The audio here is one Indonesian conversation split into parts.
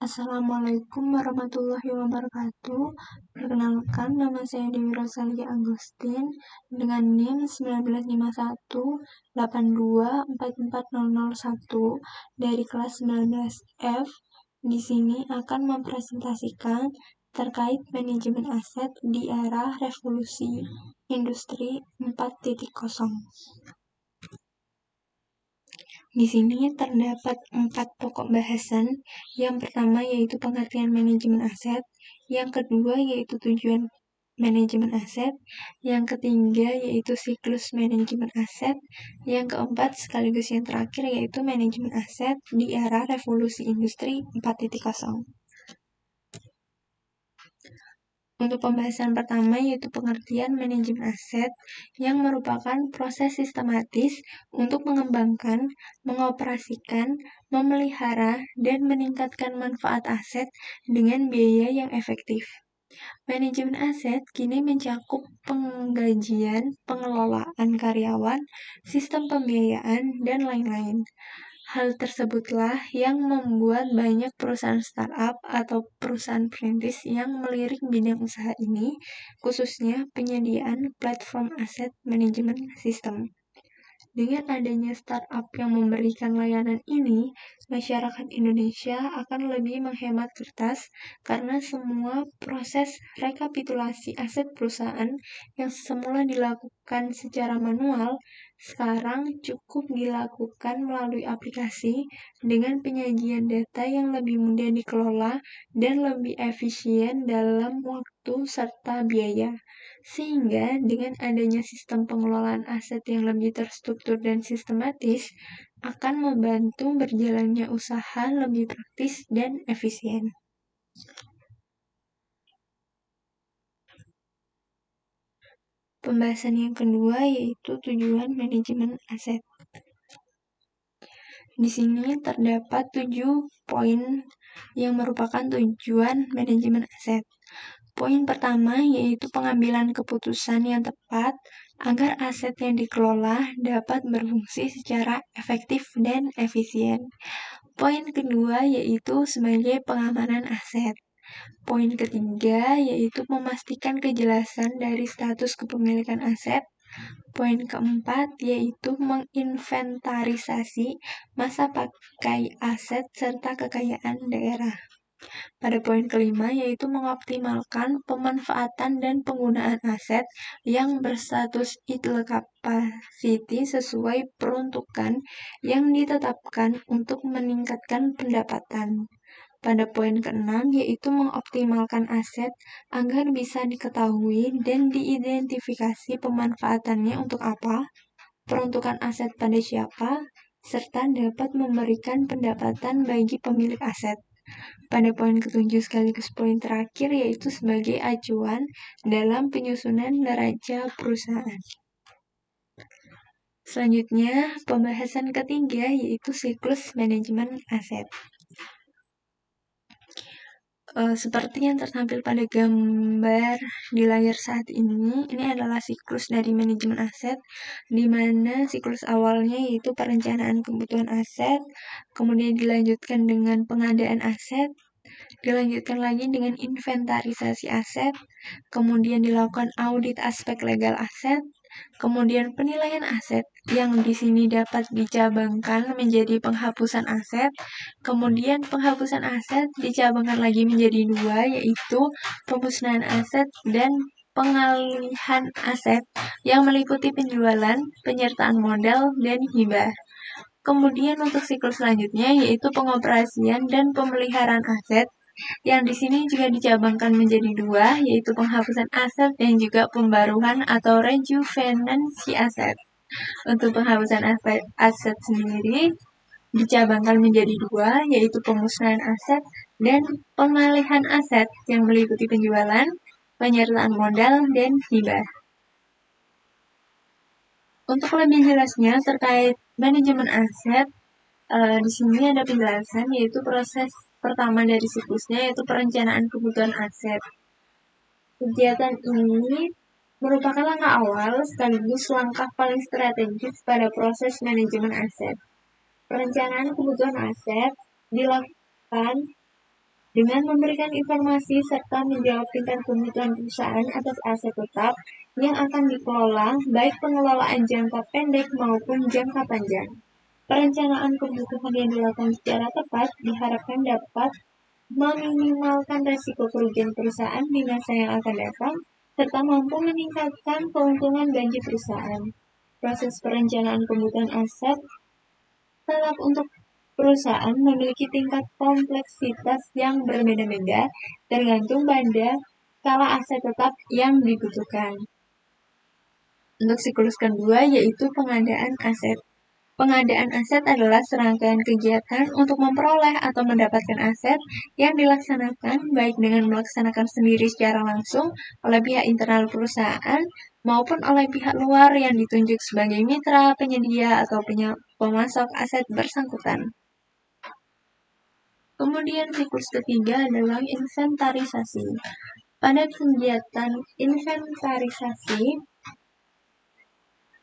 Assalamualaikum warahmatullahi wabarakatuh. Perkenalkan, nama saya Dewi Rosalia Agustin dengan NIM 1951824401 dari kelas 19F. Di sini akan mempresentasikan terkait manajemen aset di era revolusi industri 4.0. Di sini terdapat 4 pokok bahasan. Yang pertama yaitu pengertian manajemen aset, yang kedua yaitu tujuan manajemen aset, yang ketiga yaitu siklus manajemen aset, yang keempat sekaligus yang terakhir yaitu manajemen aset di era revolusi industri 4.0. Untuk pembahasan pertama yaitu pengertian manajemen aset, yang merupakan proses sistematis untuk mengembangkan, mengoperasikan, memelihara, dan meningkatkan manfaat aset dengan biaya yang efektif. Manajemen aset kini mencakup penggajian, pengelolaan karyawan, sistem pembiayaan, dan lain-lain. Hal tersebutlah yang membuat banyak perusahaan startup atau perusahaan perintis yang melirik bidang usaha ini, khususnya penyediaan platform aset manajemen sistem. Dengan adanya startup yang memberikan layanan ini, masyarakat Indonesia akan lebih menghemat kertas karena semua proses rekapitulasi aset perusahaan yang semula dilakukan secara manual, sekarang cukup dilakukan melalui aplikasi dengan penyajian data yang lebih mudah dikelola dan lebih efisien dalam waktu serta biaya. Sehingga dengan adanya sistem pengelolaan aset yang lebih terstruktur dan sistematis, akan membantu berjalannya usaha lebih praktis dan efisien. Pembahasan yang kedua yaitu tujuan manajemen aset. Di sini terdapat 7 poin yang merupakan tujuan manajemen aset. Poin pertama yaitu pengambilan keputusan yang tepat agar aset yang dikelola dapat berfungsi secara efektif dan efisien. Poin kedua yaitu sebagai pengamanan aset. Poin ketiga yaitu memastikan kejelasan dari status kepemilikan aset. Poin keempat yaitu menginventarisasi masa pakai aset serta kekayaan daerah. Pada poin kelima yaitu mengoptimalkan pemanfaatan dan penggunaan aset yang berstatus idle capacity sesuai peruntukan yang ditetapkan untuk meningkatkan pendapatan. Pada poin keenam yaitu mengoptimalkan aset agar bisa diketahui dan diidentifikasi pemanfaatannya untuk apa, peruntukan aset pada siapa, serta dapat memberikan pendapatan bagi pemilik aset. Pada poin ketujuh sekaligus poin terakhir yaitu sebagai acuan dalam penyusunan neraca perusahaan. Selanjutnya, pembahasan ketiga yaitu siklus manajemen aset. Seperti yang tertampil pada gambar di layar saat ini adalah siklus dari manajemen aset, di mana siklus awalnya yaitu perencanaan kebutuhan aset, kemudian dilanjutkan dengan pengadaan aset, dilanjutkan lagi dengan inventarisasi aset, kemudian dilakukan audit aspek legal aset, kemudian penilaian aset yang di sini dapat dicabangkan menjadi penghapusan aset, kemudian penghapusan aset dicabangkan lagi menjadi 2 yaitu pemusnahan aset dan pengalihan aset yang meliputi penjualan, penyertaan modal, dan hibah. Kemudian untuk siklus selanjutnya yaitu pengoperasian dan pemeliharaan aset yang di sini juga dicabangkan menjadi 2 yaitu penghapusan aset dan juga pembaruan atau rejuvenansi aset. Untuk penghapusan aset sendiri dicabangkan menjadi 2 yaitu pemusnahan aset dan pengalihan aset yang meliputi penjualan, penyertaan modal, dan hibah. Untuk lebih jelasnya terkait manajemen aset, di sini ada penjelasan yaitu proses pertama dari siklusnya yaitu perencanaan kebutuhan aset. Kegiatan ini merupakan langkah awal sekaligus langkah paling strategis pada proses manajemen aset. Perencanaan kebutuhan aset dilakukan dengan memberikan informasi serta menjawab tingkat kebutuhan perusahaan atas aset tetap yang akan dikelola, baik pengelolaan jangka pendek maupun jangka panjang. Perencanaan kebutuhan yang dilakukan secara tepat diharapkan dapat meminimalkan risiko kerugian perusahaan di masa yang akan datang, serta mampu meningkatkan keuntungan bagi perusahaan. Proses perencanaan kebutuhan aset tetap untuk perusahaan memiliki tingkat kompleksitas yang berbeda-beda tergantung pada skala aset tetap yang dibutuhkan. Untuk siklus kedua yaitu pengadaan aset. Pengadaan aset adalah serangkaian kegiatan untuk memperoleh atau mendapatkan aset yang dilaksanakan baik dengan melaksanakan sendiri secara langsung oleh pihak internal perusahaan maupun oleh pihak luar yang ditunjuk sebagai mitra, penyedia, atau pemasok aset bersangkutan. Kemudian siklus ketiga adalah inventarisasi. Pada kegiatan inventarisasi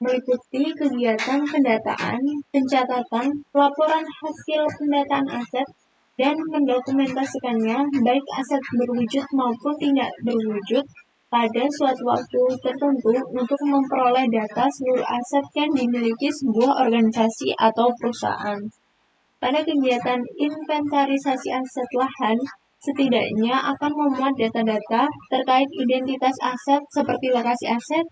meliputi kegiatan pendataan, pencatatan, pelaporan hasil pendataan aset, dan mendokumentasikannya baik aset berwujud maupun tidak berwujud pada suatu waktu tertentu untuk memperoleh data seluruh aset yang dimiliki sebuah organisasi atau perusahaan. Pada kegiatan inventarisasi aset lahan, setidaknya akan memuat data-data terkait identitas aset seperti lokasi aset,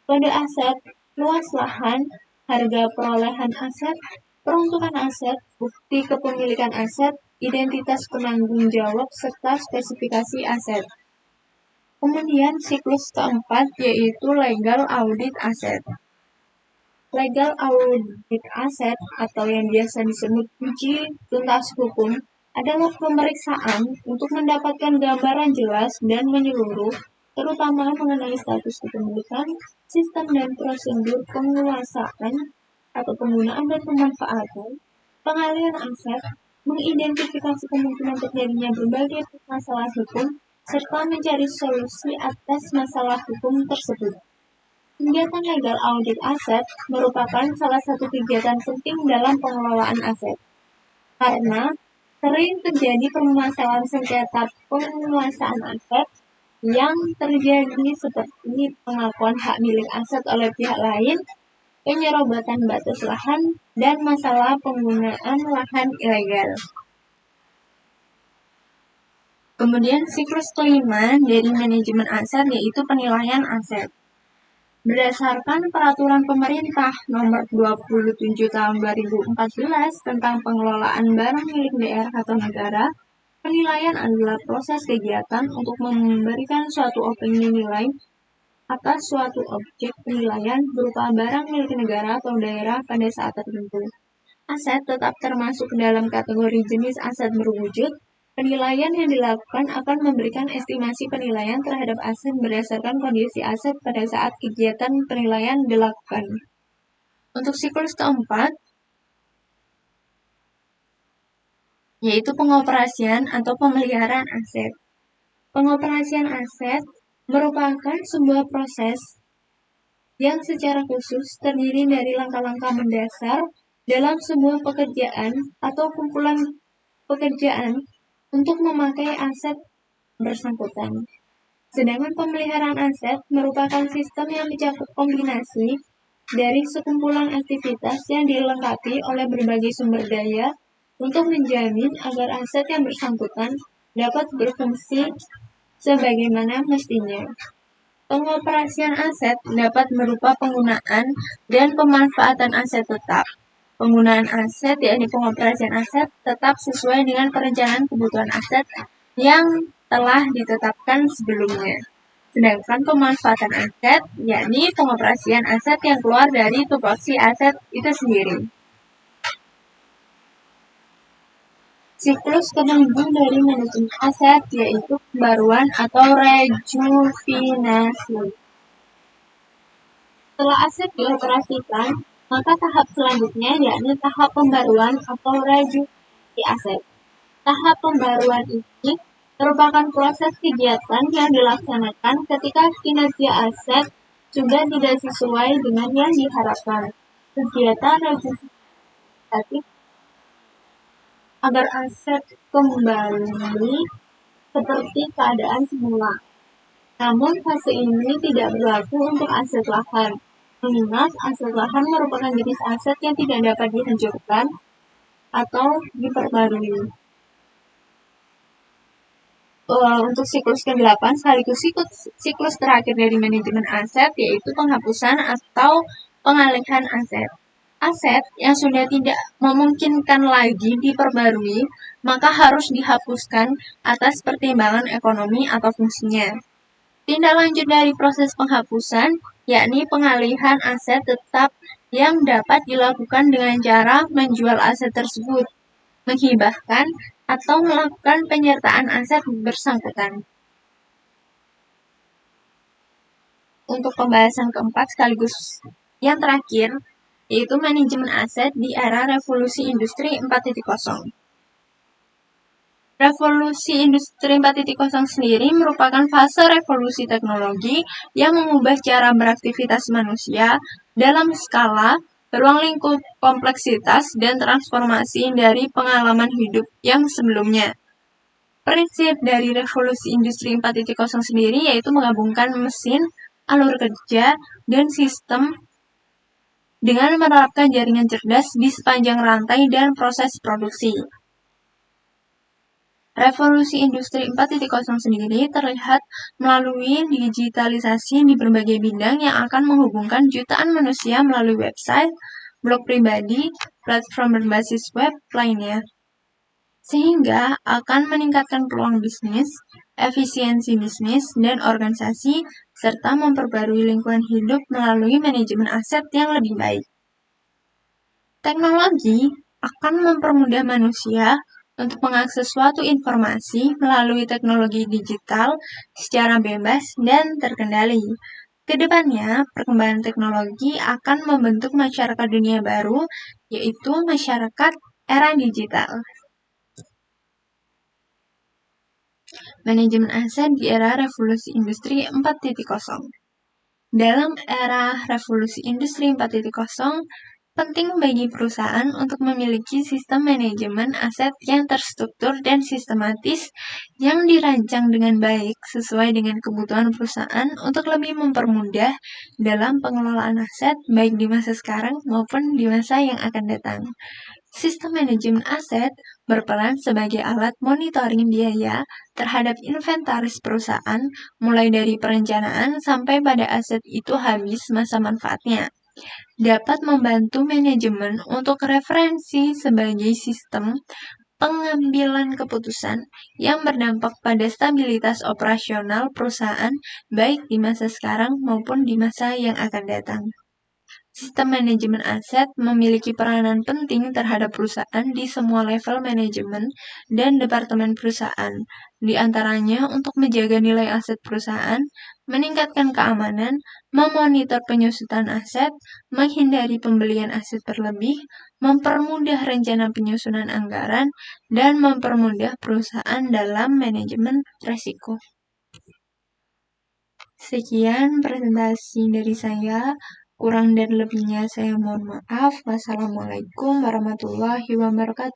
kode aset, luas lahan, harga perolehan aset, peruntukan aset, bukti kepemilikan aset, identitas penanggung jawab, serta spesifikasi aset. Kemudian siklus keempat yaitu legal audit aset. Legal audit aset atau yang biasa disebut uji tuntas hukum adalah pemeriksaan untuk mendapatkan gambaran jelas dan menyeluruh terutama mengenai status kepemilikan, sistem dan prosedur penguasaan atau penggunaan dan pemanfaatan, pengalihan aset, mengidentifikasi kemungkinan terjadinya berbagai masalah hukum, serta mencari solusi atas masalah hukum tersebut. Kegiatan legal audit aset merupakan salah satu kegiatan penting dalam pengelolaan aset, karena sering terjadi permasalahan sengketa penguasaan aset yang terjadi seperti pengakuan hak milik aset oleh pihak lain, penyerobatan batas lahan, dan masalah penggunaan lahan ilegal. Kemudian siklus kelima dari manajemen aset yaitu penilaian aset. Berdasarkan Peraturan Pemerintah Nomor 27 Tahun 2014 tentang pengelolaan barang milik daerah atau negara, penilaian adalah proses kegiatan untuk memberikan suatu opini nilai atas suatu objek penilaian berupa barang milik negara atau daerah pada saat tertentu. Aset tetap termasuk dalam kategori jenis aset berwujud. Penilaian yang dilakukan akan memberikan estimasi penilaian terhadap aset berdasarkan kondisi aset pada saat kegiatan penilaian dilakukan. Untuk siklus keempat, yaitu pengoperasian atau pemeliharaan aset. Pengoperasian aset merupakan sebuah proses yang secara khusus terdiri dari langkah-langkah mendasar dalam sebuah pekerjaan atau kumpulan pekerjaan untuk memakai aset bersangkutan. Sedangkan pemeliharaan aset merupakan sistem yang mencakup kombinasi dari sekumpulan aktivitas yang dilengkapi oleh berbagai sumber daya untuk menjamin agar aset yang bersangkutan dapat berfungsi sebagaimana mestinya. Pengoperasian aset dapat berupa penggunaan dan pemanfaatan aset tetap. Penggunaan aset, yakni pengoperasian aset, tetap sesuai dengan perencanaan kebutuhan aset yang telah ditetapkan sebelumnya. Sedangkan pemanfaatan aset, yakni pengoperasian aset yang keluar dari tupoksi aset itu sendiri. Siklus ketujuh dari manajemen aset yaitu pembaruan atau rejuvenasi. Setelah aset dioperasikan, maka tahap selanjutnya yakni tahap pembaruan atau rejuvenasi aset. Tahap pembaruan ini merupakan proses kegiatan yang dilaksanakan ketika kinerja aset sudah tidak sesuai dengan yang diharapkan. Kegiatan rejuvenasi agar aset kembali seperti keadaan semula. Namun fase ini tidak berlaku untuk aset lahan, mengingat aset lahan merupakan jenis aset yang tidak dapat dihancurkan atau diperbarui. Untuk siklus ke-8 sekaligus siklus terakhir dari manajemen aset, yaitu penghapusan atau pengalihan aset. Aset yang sudah tidak memungkinkan lagi diperbarui, maka harus dihapuskan atas pertimbangan ekonomi atau fungsinya. Tindak lanjut dari proses penghapusan, yakni pengalihan aset tetap yang dapat dilakukan dengan cara menjual aset tersebut, menghibahkan, atau melakukan penyertaan aset bersangkutan. Untuk pembahasan keempat sekaligus yang terakhir, yaitu manajemen aset di era revolusi industri 4.0. Revolusi industri 4.0 sendiri merupakan fase revolusi teknologi yang mengubah cara beraktivitas manusia dalam skala, ruang lingkup, kompleksitas, dan transformasi dari pengalaman hidup yang sebelumnya. Prinsip dari revolusi industri 4.0 sendiri yaitu menggabungkan mesin, alur kerja, dan sistem dengan menerapkan jaringan cerdas di sepanjang rantai dan proses produksi. Revolusi industri 4.0 sendiri terlihat melalui digitalisasi di berbagai bidang yang akan menghubungkan jutaan manusia melalui website, blog pribadi, platform berbasis web lainnya. Sehingga akan meningkatkan peluang bisnis, efisiensi bisnis dan organisasi, serta memperbarui lingkungan hidup melalui manajemen aset yang lebih baik. Teknologi akan mempermudah manusia untuk mengakses suatu informasi melalui teknologi digital secara bebas dan terkendali. Kedepannya, perkembangan teknologi akan membentuk masyarakat dunia baru, yaitu masyarakat era digital. Manajemen aset di era revolusi industri 4.0. Dalam era revolusi industri 4.0, penting bagi perusahaan untuk memiliki sistem manajemen aset yang terstruktur dan sistematis yang dirancang dengan baik sesuai dengan kebutuhan perusahaan untuk lebih mempermudah dalam pengelolaan aset baik di masa sekarang maupun di masa yang akan datang. Sistem manajemen aset berperan sebagai alat monitoring biaya terhadap inventaris perusahaan mulai dari perencanaan sampai pada aset itu habis masa manfaatnya. Dapat membantu manajemen untuk referensi sebagai sistem pengambilan keputusan yang berdampak pada stabilitas operasional perusahaan baik di masa sekarang maupun di masa yang akan datang. Sistem manajemen aset memiliki peranan penting terhadap perusahaan di semua level manajemen dan departemen perusahaan, di antaranya untuk menjaga nilai aset perusahaan, meningkatkan keamanan, memonitor penyusutan aset, menghindari pembelian aset berlebih, mempermudah rencana penyusunan anggaran, dan mempermudah perusahaan dalam manajemen risiko. Sekian presentasi dari saya. Kurang dan lebihnya saya mohon maaf. Wassalamualaikum warahmatullahi wabarakatuh.